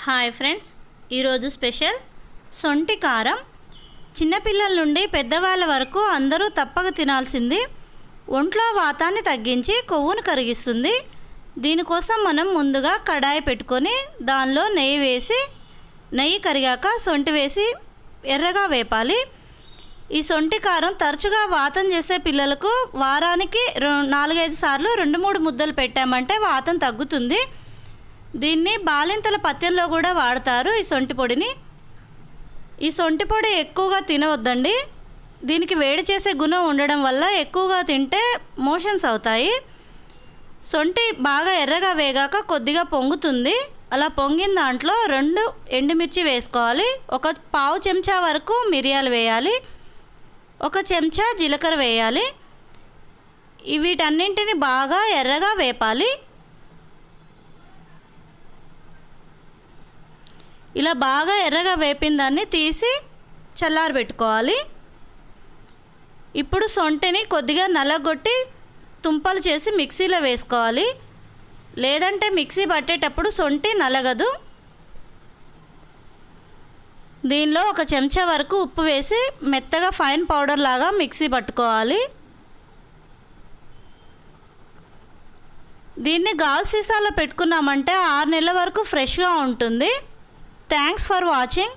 Hi friends, ఈరోజు special సొంటి కారం. చిన్నపిల్లల నుండి పెద్దవాళ్ళ వరకు అందరూ తప్పక తినాల్సింది. ఒంట్లో వాతాన్ని తగ్గించి కొవ్వును కరిగిస్తుంది. దీనికోసం మనం ముందుగా కడాయి పెట్టుకొని దానిలో నెయ్యి వేసి, నెయ్యి కరిగాక సొంటి వేసి ఎర్రగా వేపాలి. ఈ సొంటి కారం తరచుగా వాతం చేసే పిల్లలకు వారానికి 4-5 సార్లు 2-3 ముద్దలు పెట్టామంటే వాతం తగ్గుతుంది. దీన్ని బాలింతల పత్యంలో కూడా వాడతారు. ఈ సొంటి పొడిని, ఈ సొంటి పొడి ఎక్కువగా తినవద్దండి. దీనికి వేడి చేసే గుణం ఉండడం వల్ల ఎక్కువగా తింటే మోషన్స్ అవుతాయి. సొంటి బాగా ఎర్రగా వేగాక కొద్దిగా పొంగుతుంది. అలా పొంగిన దాంట్లో 2 ఎండుమిర్చి వేసుకోవాలి. 1/4 చెంచా వరకు మిరియాలు వేయాలి. 1 చెంచా జీలకర్ర వేయాలి. వీటన్నింటిని బాగా ఎర్రగా వేపాలి. ఇలా బాగా ఎర్రగా వేపిన దాన్ని తీసి చల్లారబెట్టుకోవాలి. ఇప్పుడు సొంటిని కొద్దిగా నలగొట్టి తుంపలు చేసి మిక్సీలో వేసుకోవాలి. లేదంటే మిక్సీ పట్టేటప్పుడు సొంటి నలగదు. దీనిలో 1 చెంచా వరకు ఉప్పు వేసి మెత్తగా ఫైన్ పౌడర్ లాగా మిక్సీ పట్టుకోవాలి. దీన్ని గాజు సీసాలో పెట్టుకున్నామంటే 6 నెలల వరకు ఫ్రెష్గా ఉంటుంది. Thanks for watching.